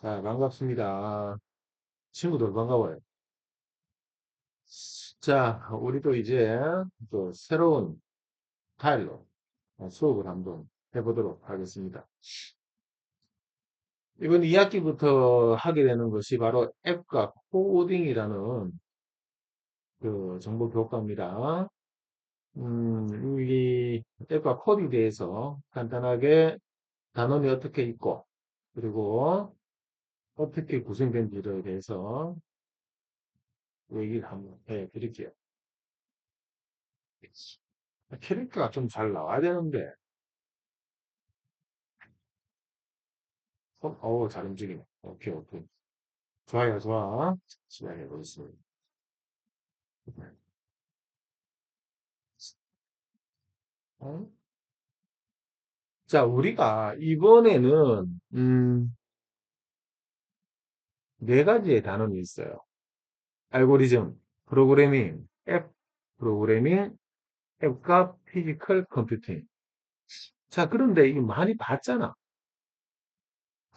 자, 반갑습니다. 친구들 반가워요. 자, 우리도 이제 또 새로운 타일로 수업을 한번 해보도록 하겠습니다. 이번 2학기부터 하게 되는 것이 바로 앱과 코딩이라는 그 정보 교과입니다. 이 앱과 코딩에 대해서 간단하게 단원이 어떻게 있고, 그리고 어떻게 구성된지에 대해서 얘기를 한번 해 드릴게요. 캐릭터가 좀 잘 나와야 되는데, 잘 움직이네. 오케이, 오케이. 좋아요, 좋아. 시작해 보겠습니다. 어? 자, 우리가 이번에는, 네 가지의 단원이 있어요. 알고리즘, 프로그래밍, 앱 프로그래밍, 앱과 피지컬 컴퓨팅. 자, 그런데 이게 많이 봤잖아.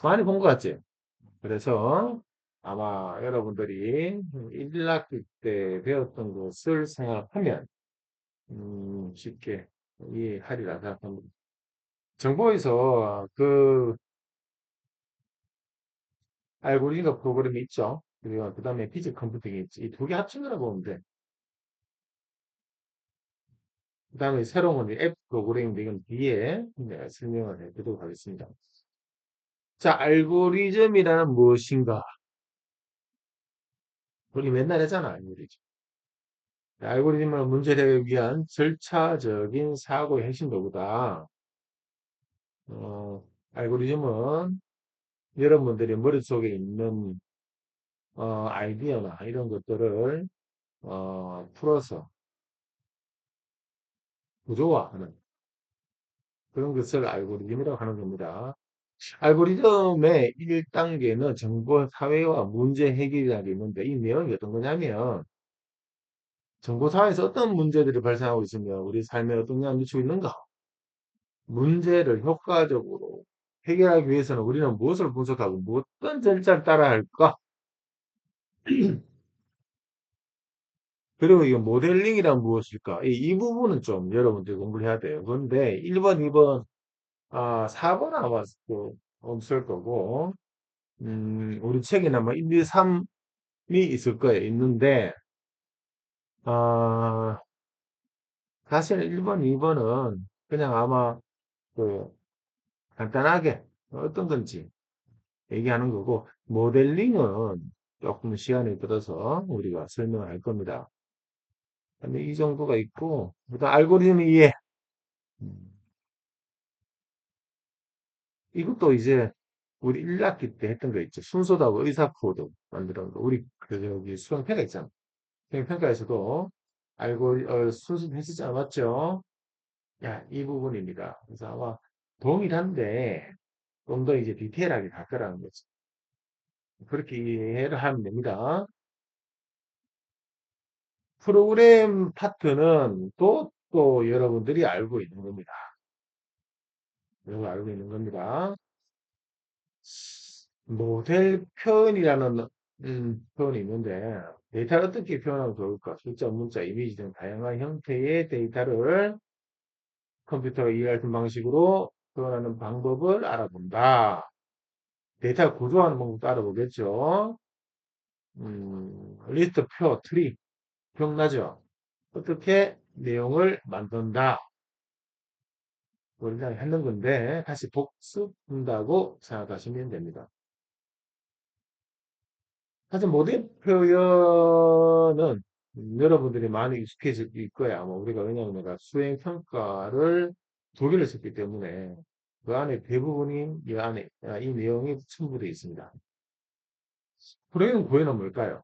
많이 본 것 같지? 그래서 아마 여러분들이 1학기 때 배웠던 것을 생각하면, 쉽게 이해하리라 생각합니다. 정보에서 그 알고리즘과 프로그램이 있죠. 그리고 그 다음에 피지 컴퓨팅이 있지. 이 두 개 합친 거라 보면 돼. 그 다음에 새로운 건 앱 프로그램인데 이건 뒤에 내가 설명을 해드리도록 하겠습니다. 자, 알고리즘이라는 무엇인가? 우리 맨날 했잖아, 알고리즘. 알고리즘은 문제를 위한 절차적인 사고의 핵심 도구다. 어, 알고리즘은 여러분들이 머릿속에 있는 아이디어나 이런 것들을 풀어서 구조화하는 그런 것을 알고리즘이라고 하는 겁니다. 알고리즘의 1단계는 정보 사회와 문제 해결이라는 게 있는데 이 내용이 어떤 거냐면 정보 사회에서 어떤 문제들이 발생하고 있으며 우리 삶에 어떤 영향을 미치고 있는가 문제를 효과적으로 해결하기 위해서는 우리는 무엇을 분석하고 어떤 절차를 따라야 할까? 그리고 이 모델링이란 무엇일까? 이 부분은 좀 여러분들이 공부를 해야 돼요. 그런데 1번, 2번, 4번 아마 없을 거고 우리 책에는 아마 1, 2, 3이 있을 거예요. 있는데, 아, 사실 1번, 2번은 그냥 아마 그 간단하게 어떤 건지 얘기하는 거고, 모델링은 조금 시간이 들어서 우리가 설명을 할 겁니다. 근데 이 정도가 있고, 그다음 알고리즘 이해. 음, 이것도 이제 우리 1학기 때 했던 거 있죠. 순서도하고 의사코드 만드는 거. 우리 그 여기 수행평가 있잖아. 수행평가에서도 순서 했었잖아. 맞죠? 야, 이 부분입니다. 그래서 아마 동일한데 좀 더 이제 디테일하게 갈 거라는 거죠. 그렇게 이해를 하면 됩니다. 프로그램 파트는 또 여러분들이 알고 있는 겁니다. 여러분 알고 있는 겁니다. 모델 표현이라는 표현이 있는데 데이터를 어떻게 표현하면 좋을까? 숫자, 문자, 이미지 등 다양한 형태의 데이터를 컴퓨터가 이해할 수 있는 방식으로 표현하는 방법을 알아본다. 데이터 구조하는 방법도 알아보겠죠. 리스트 표, 트리, 기억나죠? 어떻게 내용을 만든다. 우리가 했는 건데, 다시 복습한다고 생각하시면 됩니다. 사실 모델 표현은 여러분들이 많이 익숙해질 거야. 아마 우리가 왜냐하면 내가 수행평가를 두 개를 썼기 때문에 그 안에 대부분이 이 안에, 이 내용이 첨부되어 있습니다. 프로그램 구현은 뭘까요?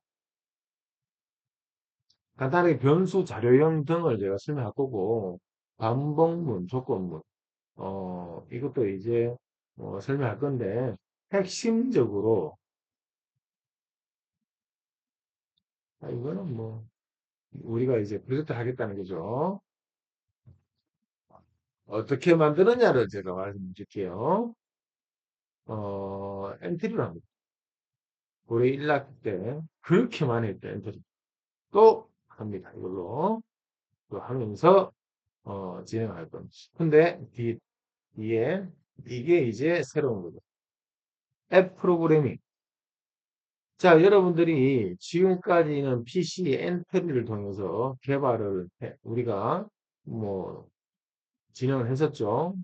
간단하게 변수, 자료형 등을 제가 설명할 거고, 반복문, 조건문, 이것도 이제 설명할 건데, 핵심적으로, 이거는 뭐, 우리가 이제 프로젝트 하겠다는 거죠. 어떻게 만드느냐를 제가 말씀드릴게요. 엔트리로 합니다. 올해 1학기 때 그렇게 많이 했던 엔트리 또 합니다. 이걸로 또 하면서 진행할 겁니다. 근데 뒤에 이게 이제 새로운 거죠. 앱 프로그래밍. 자, 여러분들이 지금까지는 PC 엔트리를 통해서 우리가 뭐 진행을 했었죠.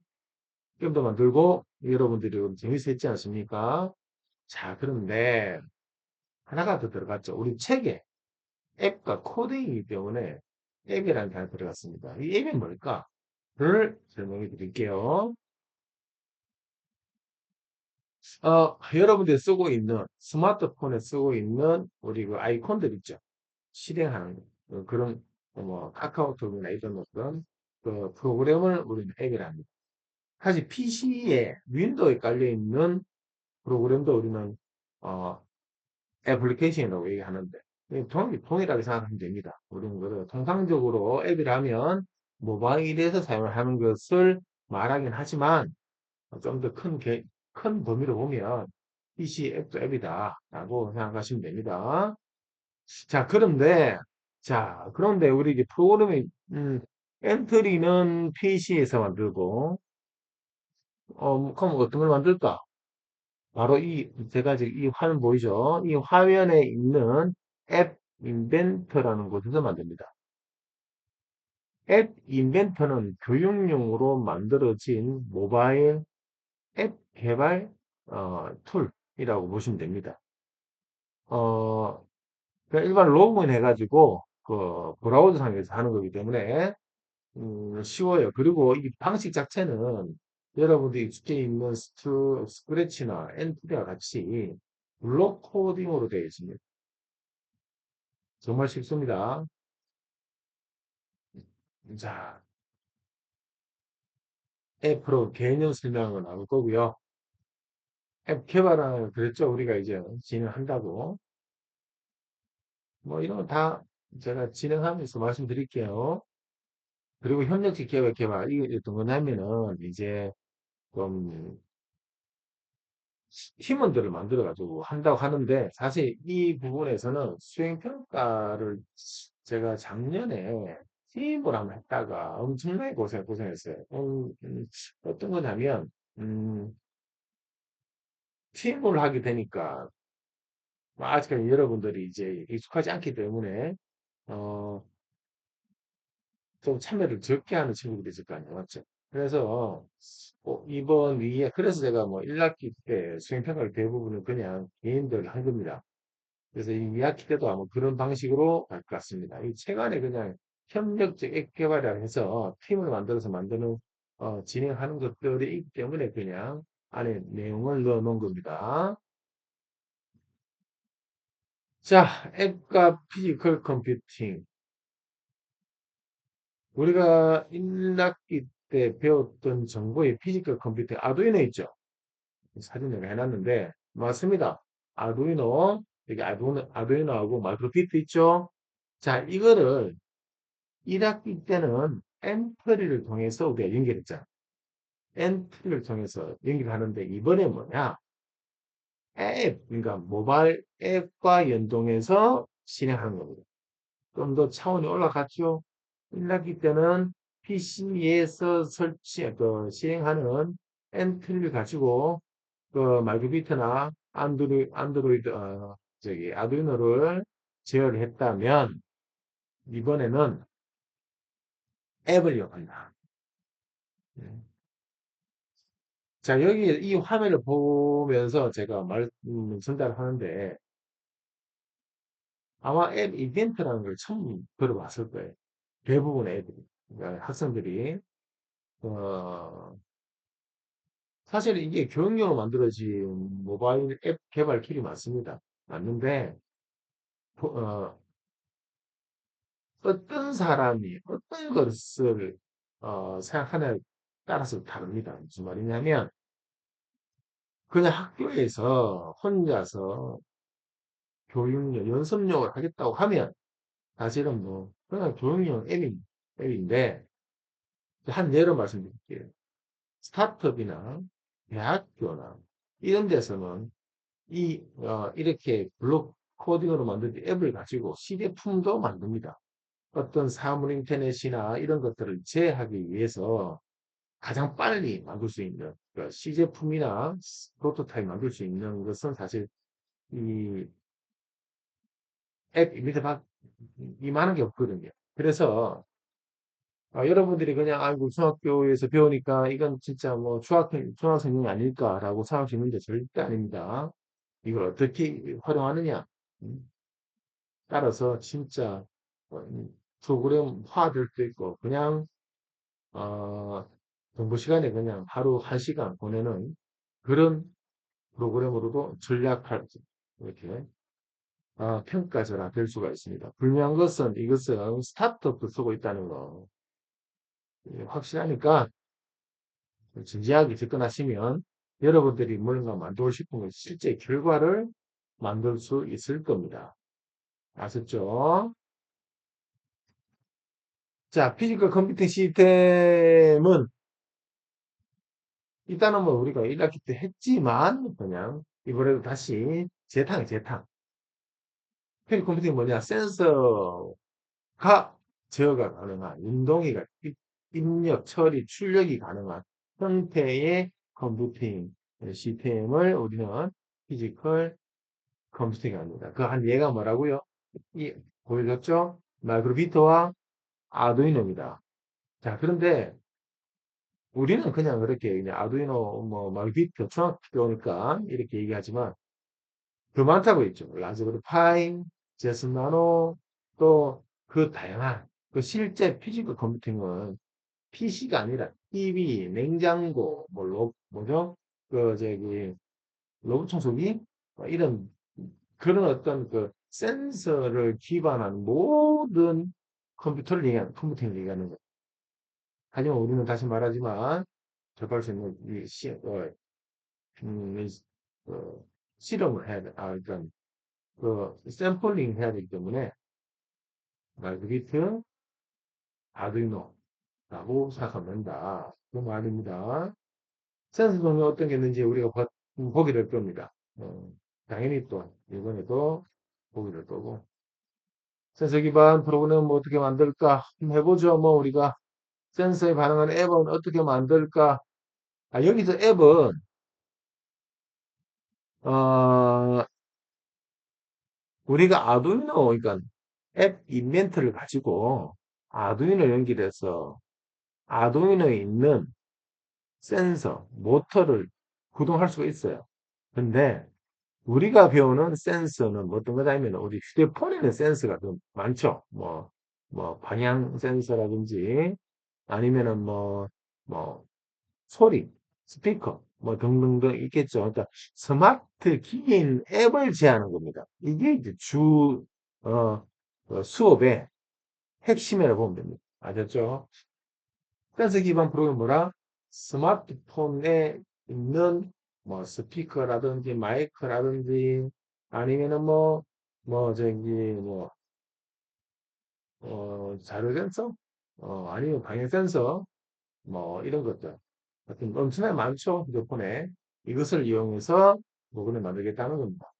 게임도 만들고 여러분들이 재밌어 했지 않습니까? 자, 그런데 하나가 더 들어갔죠. 우리 책에 앱과 코딩이기 때문에 앱이라는 단어 들어갔습니다. 이 앱이 뭘까? 를 설명해 드릴게요. 여러분들이 쓰고 있는 스마트폰에 쓰고 있는 우리 그 아이콘들 있죠. 실행하는 그런 뭐 카카오톡이나 이런 어떤 그 프로그램을 우리는 앱이라 합니다. 사실 PC에 윈도우에 깔려 있는 프로그램도 우리는 어, 애플리케이션이라고 얘기하는데 동일하게 생각하면 됩니다. 우리는 그 통상적으로 앱이라면 모바일에서 사용하는 것을 말하긴 하지만 좀 더 큰 범위로 보면 PC 앱도 앱이다라고 생각하시면 됩니다. 자, 그런데 우리 이제 프로그래밍, 엔트리는 PC에서 만들고, 그럼 어떤 걸 만들까? 바로 제가 지금 이 화면 보이죠? 이 화면에 있는 앱 인벤터라는 곳에서 만듭니다. 앱 인벤터는 교육용으로 만들어진 모바일 앱 개발, 툴이라고 보시면 됩니다. 어, 그냥 일반 로그인 해가지고, 그, 브라우저 상에서 하는 거기 때문에, 쉬워요. 그리고 이 방식 자체는 여러분들이 익숙해 있는 스크래치나 엔트리와 같이 블록 코딩으로 되어 있습니다. 정말 쉽습니다. 자, 앱으로 개념 설명을 나눌 거고요. 앱 개발을 그랬죠. 우리가 이제 진행한다고. 뭐 이런 거 다 제가 진행하면서 말씀드릴게요. 그리고 협력직 개발, 이게 어떤 거냐면은 이제 좀 팀원들을 만들어가지고 한다고 하는데 사실 이 부분에서는 수행평가를 제가 작년에 팀을 한번 했다가 엄청나게 고생했어요. 어떤 거냐면, 팀을 하게 되니까 아직까지 여러분들이 이제 익숙하지 않기 때문에 어, 좀 참여를 적게 하는 친구들이 있을 거 아니에요. 맞죠? 그래서 이번 위에 그래서 제가 뭐 1학기 때 수행평가를 대부분은 그냥 개인들 한 겁니다. 그래서 이 2학기 때도 아마 그런 방식으로 갈 것 같습니다. 이 책 안에 그냥 협력적 앱 개발이라 해서 팀을 만들어서 만드는 진행하는 것들이 있기 때문에 그냥 안에 내용을 넣어 놓은 겁니다. 자, 앱과 피지컬 컴퓨팅. 우리가 1학기 때 배웠던 정보의 피지컬 컴퓨팅 아두이노 있죠? 사진 내가 해놨는데 맞습니다. 아두이노 여기 아두이노하고 마이크로비트 있죠? 자, 이거를 1학기 때는 엔트리를 통해서 우리가 연결했잖아. 엔트리를 통해서 연결하는데 이번에 뭐냐? 그러니까 모바일 앱과 연동해서 진행하는 겁니다. 좀 더 차원이 올라갔죠. 1학기 때는 PC에서 실행하는 엔트리를 가지고 그 마이크로비트나 안드로이드, 아두이노를 제어를 했다면 이번에는 앱을 이용한다. 음. 자, 여기 이 화면을 보면서 제가 전달을 하는데 아마 앱 이벤트라는 걸 처음 들어봤을 거예요. 대부분의 애들이, 그러니까 학생들이. 어, 사실 이게 교육용으로 만들어진 모바일 앱 개발 툴이 맞습니다. 맞는데, 어, 어떤 사람이 어떤 것을 생각하냐에 따라서 다릅니다. 무슨 말이냐면, 그냥 학교에서 혼자서 연습용을 하겠다고 하면, 사실은 뭐, 그냥 교육용 앱인데, 한 예로 말씀드릴게요. 스타트업이나 대학교나 이런 데서는 이렇게 블록 코딩으로 만든 앱을 가지고 시제품도 만듭니다. 어떤 사물 인터넷이나 이런 것들을 제어하기 위해서 가장 빨리 만들 수 있는 그 시제품이나 프로토타입 만들 수 있는 것은 사실 이 앱 밑에 이만한 게 없거든요. 그래서 여러분들이 그냥 아이고 중학교에서 배우니까 이건 진짜 뭐 중학생이 아닐까라고 생각하시는데 절대 아닙니다. 이걸 어떻게 활용하느냐 따라서 진짜 프로그램화 될 수 있고 그냥 어, 공부 시간에 그냥 하루 1시간 보내는 그런 프로그램으로도 전략할 이렇게 평가절하 될 수가 있습니다. 분명한 것은 이것은 스타트업도 쓰고 있다는 거 확실하니까 진지하게 접근하시면 여러분들이 뭔가 만들고 싶은 것 실제 결과를 만들 수 있을 겁니다. 아셨죠? 자, 피지컬 컴퓨팅 시스템은 일단은 뭐 우리가 1학기 때 했지만 그냥 이번에도 다시 재탕. 피지컬 컴퓨팅이 뭐냐? 센서가 제어가 가능한 운동이가 입력, 처리, 출력이 가능한 형태의 컴퓨팅 시스템을 우리는 피지컬 컴퓨팅이 합니다. 그 한 예가 뭐라고요? 이 보여줬죠? 마이크로비트와 아두이노입니다. 자, 그런데 우리는 그냥 그렇게 그냥 아두이노 뭐 마이크로비트 중학교니까 이렇게 얘기하지만 더 많다고 했죠. 라즈베리 파이, 제슨 나노 또 그 다양한 그 실제 피지컬 컴퓨팅은 PC가 아니라 TV, 냉장고, 뭐죠? 그 저기 로봇 청소기 뭐 이런 그런 어떤 그 센서를 기반한 모든 컴퓨팅을 얘기하는 거예요. 하지만 우리는 다시 말하지만 접할 수 있는 이, 실험을 해야 돼. 그러니까 그 샘플링 해야 되기 때문에 말그비트, 아두이노라고 생각하면 된다. 그 말입니다. 센서 종류 어떤 게 있는지 우리가 보게 될 겁니다. 당연히 또 이번에도 보게 될 거고. 센서 기반 프로그램 뭐 어떻게 만들까? 한번 해보죠. 뭐 우리가 센서에 반응하는 앱은 어떻게 만들까? 여기서 앱은 어, 우리가 아두이노 그러니까 앱 인벤트를 가지고 아두이노 연결해서 아두이노에 있는 센서, 모터를 구동할 수가 있어요. 근데 우리가 배우는 센서는 뭐 어떤 거냐면 우리 휴대폰에는 센서가 좀 많죠. 뭐 방향 센서라든지 아니면은 뭐 소리, 스피커 뭐 등등등 있겠죠. 그러니까 스마트 기기인 앱을 제하는 겁니다. 이게 이제 어, 수업의 핵심이라고 보면 됩니다. 아셨죠? 센서 기반 프로그램 뭐라? 스마트폰에 있는 뭐 스피커라든지 마이크라든지 아니면은 저기 자료 센서? 아니면 방향 센서? 뭐 이런 것들. 하여튼 엄청나게 많죠. 휴대폰에. 이것을 이용해서 프로그램을 만들겠다는 겁니다.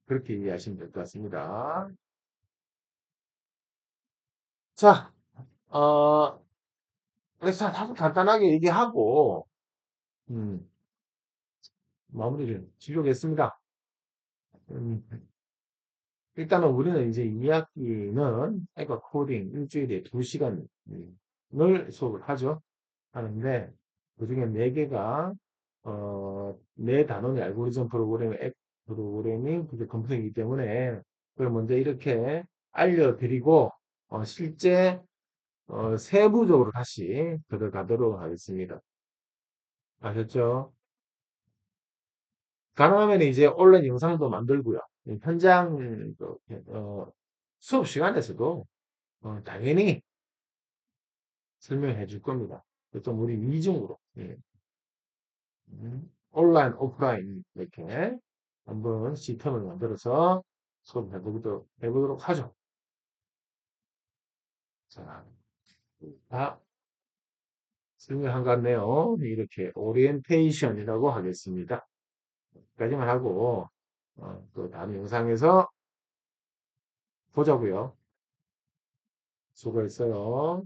그렇게 이해하시면 될 것 같습니다. 자, 그래서 아주 간단하게 얘기하고, 음, 마무리를 지려겠습니다. 음, 일단은 우리는 이제 2학기는 애가 코딩 일주일에 2시간을 수업을 하는데, 그 중에 4개가, 4단원의 알고리즘 프로그램, 앱 프로그래밍, 그게 컴퓨터이기 때문에, 그걸 먼저 이렇게 알려드리고, 실제, 세부적으로 다시 들어가도록 하겠습니다. 아셨죠? 가능하면 이제 온라인 영상도 만들고요. 현장, 수업 시간에서도 당연히 설명해 줄 겁니다. 보통 우리 이중으로 예. 온라인, 오프라인 이렇게 한번 시스템을 만들어서 수업 해보도록 하죠. 자, 다 설명한 것 같네요. 이렇게 오리엔테이션이라고 하겠습니다. 여기까지만 하고 또 다음 영상에서 보자고요. 수고했어요.